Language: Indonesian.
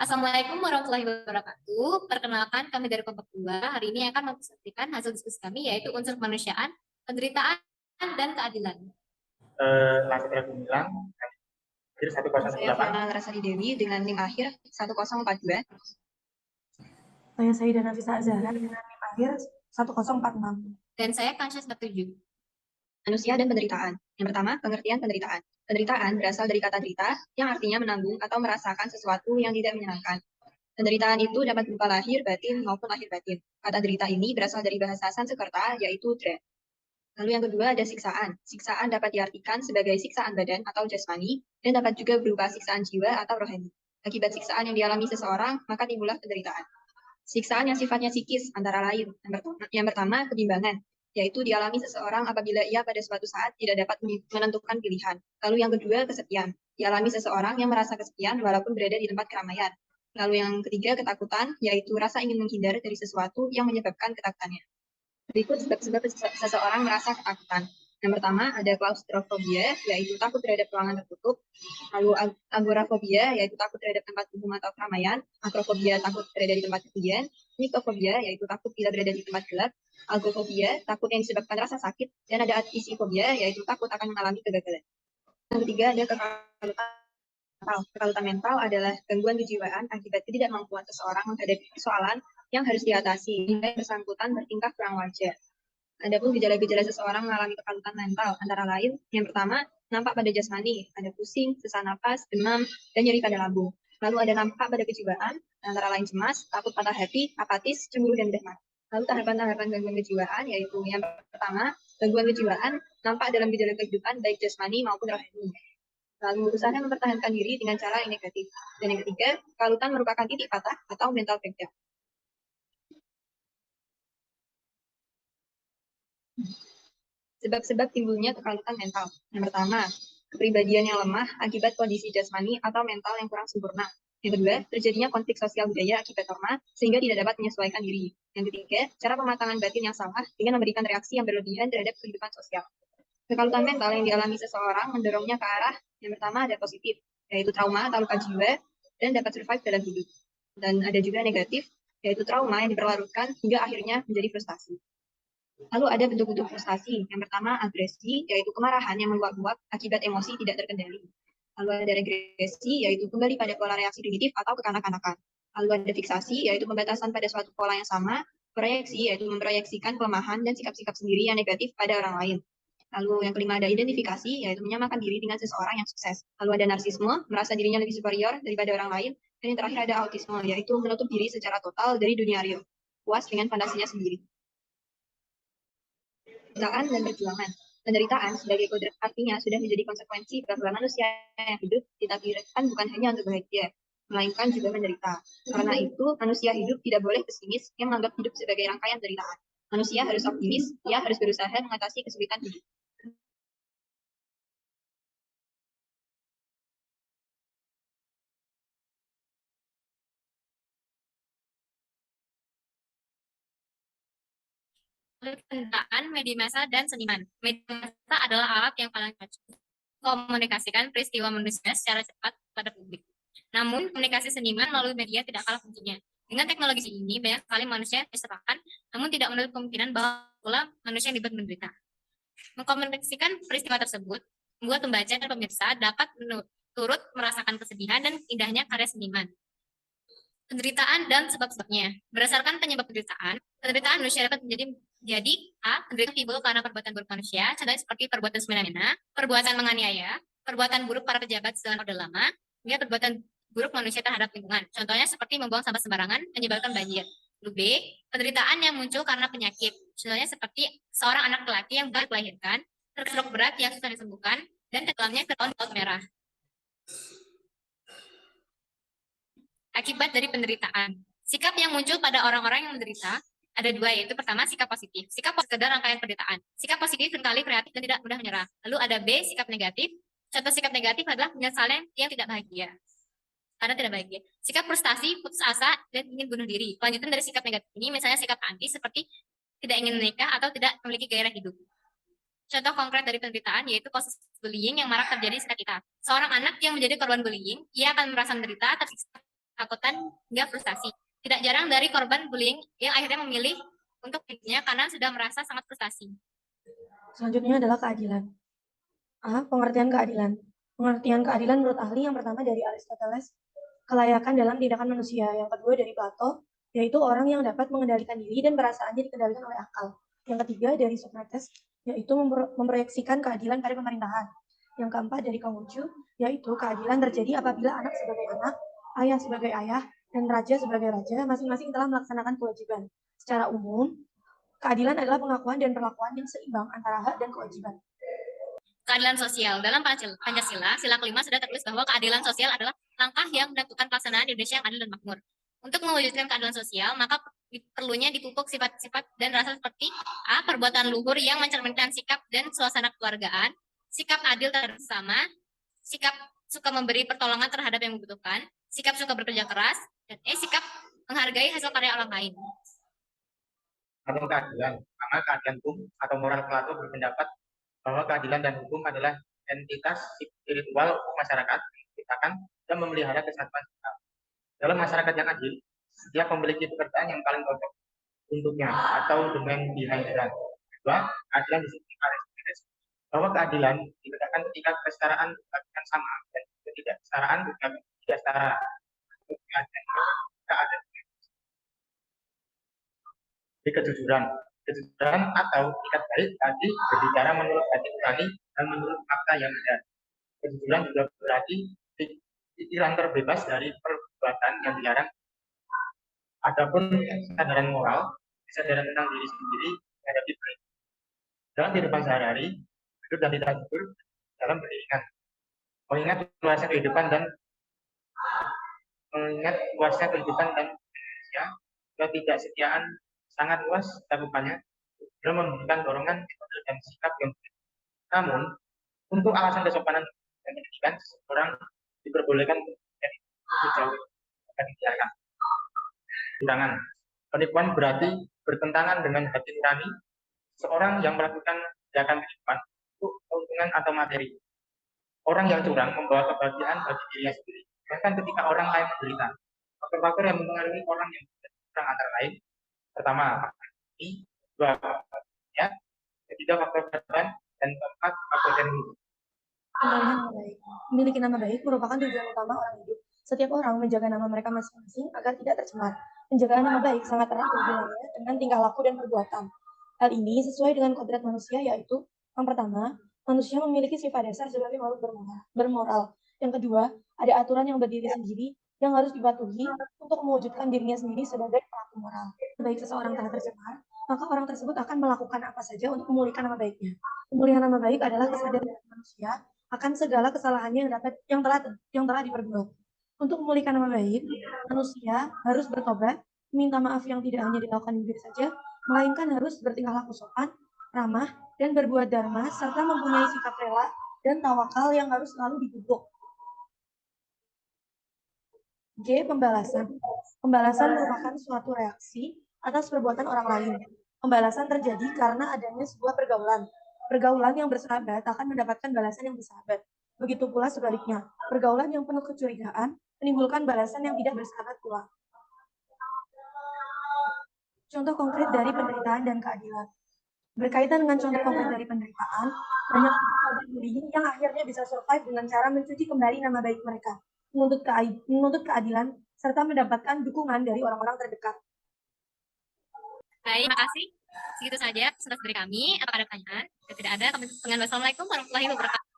Assalamualaikum warahmatullahi wabarakatuh. Perkenalkan kami dari kelompok 2. Hari ini akan mempresentasikan hasil diskusi kami yaitu unsur kemanusiaan, penderitaan, dan keadilan. Langsung saya bilang, jadi Saya Fiona Larasari Dewi dengan NIM akhir 1042. Saya Saida Nafisa Azhara dengan NIM akhir 1046. Dan saya Kansya 17. Manusia dan penderitaan. Yang pertama, pengertian penderitaan. Penderitaan berasal dari kata derita yang artinya menanggung atau merasakan sesuatu yang tidak menyenangkan. Penderitaan itu dapat berupa lahir batin maupun lahir batin. Kata derita ini berasal dari bahasa Sanskerta yaitu dra. Lalu yang kedua ada siksaan. Siksaan dapat diartikan sebagai siksaan badan atau jasmani dan dapat juga berupa siksaan jiwa atau rohani. Akibat siksaan yang dialami seseorang, maka timbullah penderitaan. Siksaan yang sifatnya psikis antara lain. Yang pertama, kebimbangan, yaitu dialami seseorang apabila ia pada suatu saat tidak dapat menentukan pilihan. Lalu yang kedua, kesepian. Dialami seseorang yang merasa kesepian walaupun berada di tempat keramaian. Lalu yang ketiga, ketakutan, yaitu rasa ingin menghindar dari sesuatu yang menyebabkan ketakutannya. Berikut sebab-sebab seseorang merasa ketakutan. Yang pertama ada klaustrofobia, yaitu takut terhadap ruangan tertutup. Lalu agorafobia, yaitu takut terhadap tempat umum atau keramaian. Akrofobia, takut berada di tempat ketinggian. Nikofobia, yaitu takut bila berada di tempat gelap. Algofobia, takut yang disebabkan rasa sakit. Dan ada atisifobia, yaitu takut akan mengalami kegagalan. Yang ketiga ada kekalutan mental. Kekalutan mental adalah gangguan kejiwaan akibat ketidakmampuan seseorang menghadapi persoalan yang harus diatasi, hingga bersangkutan bertingkah kurang wajar. Adapun gejala-gejala seseorang mengalami kekalutan mental, antara lain, yang pertama, nampak pada jasmani, ada pusing, sesak napas, demam, dan nyeri pada lambung. Lalu ada nampak pada kejiwaan, antara lain cemas, takut patah hati, apatis, cemburu, dan mudah marah. Lalu tahapan-tahapan gangguan kejiwaan, yaitu yang pertama, gangguan kejiwaan nampak dalam gejala kehidupan baik jasmani maupun rohani. Lalu usahakan mempertahankan diri dengan cara yang negatif. Dan yang ketiga, kekalutan merupakan titik patah atau mental breakdown. Sebab-sebab timbulnya kekalutan mental. Yang pertama, kepribadian yang lemah akibat kondisi jasmani atau mental yang kurang sempurna. Yang kedua, terjadinya konflik sosial budaya akibat trauma sehingga tidak dapat menyesuaikan diri. Yang ketiga, cara pematangan batin yang salah dengan memberikan reaksi yang berlebihan terhadap kehidupan sosial. Kekalutan mental yang dialami seseorang mendorongnya ke arah yang pertama ada positif, yaitu trauma atau luka jiwa dan dapat survive dalam hidup. Dan ada juga negatif, yaitu trauma yang diperlarutkan hingga akhirnya menjadi frustasi. Lalu ada bentuk-bentuk frustasi. Yang pertama agresi, yaitu kemarahan yang meluap-luap akibat emosi tidak terkendali. Lalu ada regresi, yaitu kembali pada pola reaksi primitif atau kekanak-kanakan. Lalu ada fiksasi, yaitu pembatasan pada suatu pola yang sama. Proyeksi, yaitu memproyeksikan kelemahan dan sikap-sikap sendiri yang negatif pada orang lain. Lalu yang kelima ada identifikasi, yaitu menyamakan diri dengan seseorang yang sukses. Lalu ada narsisme, merasa dirinya lebih superior daripada orang lain. Dan yang terakhir ada autisme, yaitu menutup diri secara total dari dunia real, puas dengan fantasinya sendiri. Penderitaan dan perjuangan. Penderitaan sebagai kodrat artinya sudah menjadi konsekuensi bahwa manusia yang hidup ditakdirkan bukan hanya untuk bahagia, melainkan juga menderita. Karena itu, manusia hidup tidak boleh pesimis yang menganggap hidup sebagai rangkaian penderitaan. Manusia harus optimis, ia harus berusaha mengatasi kesulitan hidup. Penderitaan, media massa, dan seniman. Media massa adalah alat yang paling cocok komunikasikan peristiwa manusia secara cepat pada publik. Namun, komunikasi seniman melalui media tidak kalah pentingnya. Dengan teknologi ini, banyak sekali manusia diserahkan, namun tidak menutup kemungkinan bahwa pula manusia yang dibuat menderita. Mengkomunikasikan peristiwa tersebut, membuat pembaca dan pemirsa dapat turut merasakan kesedihan dan indahnya karya seniman. Penderitaan dan sebab-sebabnya. Berdasarkan penyebab penderitaan manusia dapat jadi A. Penderitaan timbul karena perbuatan buruk manusia, contohnya seperti perbuatan semena-mena, perbuatan menganiaya, perbuatan buruk para pejabat setelah Orde Lama, hingga perbuatan buruk manusia terhadap lingkungan, contohnya seperti membuang sampah sembarangan, menyebabkan banjir. B. Penderitaan yang muncul karena penyakit, contohnya seperti seorang anak laki yang baru dilahirkan, stroke berat yang susah disembuhkan, dan tenggelamnya ke laut merah. Akibat dari penderitaan. Sikap yang muncul pada orang-orang yang menderita ada dua, yaitu pertama sikap positif. Sikap positif sekedar rangkaian penderitaan. Sikap positif seringkali kreatif dan tidak mudah menyerah. Lalu ada B, sikap negatif. Contoh sikap negatif adalah penyesalan yang tidak bahagia. Karena tidak bahagia. Sikap frustasi, putus asa, dan ingin bunuh diri. Kelanjutan dari sikap negatif ini misalnya sikap anti seperti tidak ingin menikah atau tidak memiliki gairah hidup. Contoh konkret dari penderitaan yaitu proses bullying yang marak terjadi di sekitar kita. Seorang anak yang menjadi korban bullying, ia akan merasa menderita, tersiksa, ketakutan, hingga frustasi. Tidak jarang dari korban bullying yang akhirnya memilih untuk dirinya karena sudah merasa sangat frustasi. Selanjutnya adalah keadilan. A. Pengertian keadilan. Pengertian keadilan menurut ahli yang pertama dari Aristoteles, kelayakan dalam tindakan manusia. Yang kedua dari Plato, yaitu orang yang dapat mengendalikan diri dan perasaannya dikendalikan oleh akal. Yang ketiga dari Socrates, yaitu memproyeksikan keadilan pada pemerintahan. Yang keempat dari Konghucu, yaitu keadilan terjadi apabila anak sebagai anak, ayah sebagai ayah, dan raja sebagai raja masing-masing telah melaksanakan kewajiban. Secara umum, keadilan adalah pengakuan dan perlakuan yang seimbang antara hak dan kewajiban. Keadilan sosial. Dalam Pancasila, sila kelima sudah tertulis bahwa keadilan sosial adalah langkah yang menentukan pelaksanaan Indonesia yang adil dan makmur. Untuk mewujudkan keadilan sosial, maka perlunya dipupuk sifat-sifat dan rasa seperti A. Perbuatan luhur yang mencerminkan sikap dan suasana keluargaan, sikap adil terhadap sesama, sikap suka memberi pertolongan terhadap yang membutuhkan, sikap suka bekerja keras, dan sikap menghargai hasil karya orang lain. Atau keadilan, karena keadilan hukum atau moral Plato berpendapat bahwa keadilan dan hukum adalah entitas spiritual masyarakat yang menciptakan dan memelihara kesatuan sosial. Dalam masyarakat yang adil, setiap memiliki pekerjaan yang paling cocok untuknya atau domain behind the run. Kedua, keadilan disebut Aristoteles bahwa keadilan ditegakkan ketika kesetaraan dilakukan sama dan ketidaksetaraan dilakukan tidak setara. Di kejujuran atau ikat baik tadi berbicara menurut hati nurani dan menurut fakta yang ada. Kejujuran juga berarti pikiran terbebas dari perbuatan yang dilarang. Adapun kesadaran moral, kesadaran tentang diri sendiri menghadapi baik. Dalam kehidupan sehari-hari, hidup dan tidak jujur dalam beriringan. Mengingat luasnya kehidupan dan Indonesia, ketidaksetiaan sangat luas cakupannya dalam memberikan dorongan metode dan sikap yang berbeda. Namun, untuk alasan kesopanan dan pendidikan, seseorang diperbolehkan menjadi jauh akan dibiarkan. Kurangan. Penipuan berarti bertentangan dengan hati nurani seorang yang melakukan tindakan penipuan untuk keuntungan atau materi. Orang yang curang membawa kebahagiaan bagi dirinya sendiri, bahkan ketika orang lain menderita. Faktor-faktor yang mempengaruhi orang yang curang antara lain, pertama, ini, dua, ya, ketiga faktor kebetulan, dan keempat faktor teknologi. Pemilihan nama baik. Memiliki nama baik merupakan tujuan utama orang hidup. Setiap orang menjaga nama mereka masing-masing agar tidak tercemar. Penjagaan nama baik sangat erat hubungannya dengan tingkah laku dan perbuatan. Hal ini sesuai dengan kodrat manusia, yaitu yang pertama, manusia memiliki sifat dasar sebagai makhluk bermoral. Yang kedua, ada aturan yang berdiri sendiri yang harus dipatuhi untuk mewujudkan dirinya sendiri sebagai pelaku moral. Baik seseorang telah tercemar, maka orang tersebut akan melakukan apa saja untuk memulihkan nama baiknya. Pemulihan nama baik adalah kesadaran manusia akan segala kesalahannya yang telah diperbuat. Untuk memulihkan nama baik, manusia harus bertobat, minta maaf yang tidak hanya dilakukan bibir saja, melainkan harus bertingkah laku sopan, ramah, dan berbuat dharma, serta mempunyai sikap rela dan tawakal yang harus selalu dipupuk. G. Pembalasan. Pembalasan merupakan suatu reaksi atas perbuatan orang lain. Pembalasan terjadi karena adanya sebuah pergaulan. Pergaulan yang bersahabat akan mendapatkan balasan yang bersahabat. Begitu pula sebaliknya, pergaulan yang penuh kecurigaan menimbulkan balasan yang tidak bersahabat pula. Contoh konkret dari penderitaan dan keadilan. Berkaitan dengan contoh konkret dari penderitaan, banyak korban bullying yang akhirnya bisa survive dengan cara mencuci kembali nama baik mereka, menuntut keadilan, serta mendapatkan dukungan dari orang-orang terdekat. Baik, terima kasih. Segitu saja pesan dari kami. Apakah ada pertanyaan? Jika tidak ada, kami tutup dengan wassalamualaikum warahmatullahi wabarakatuh.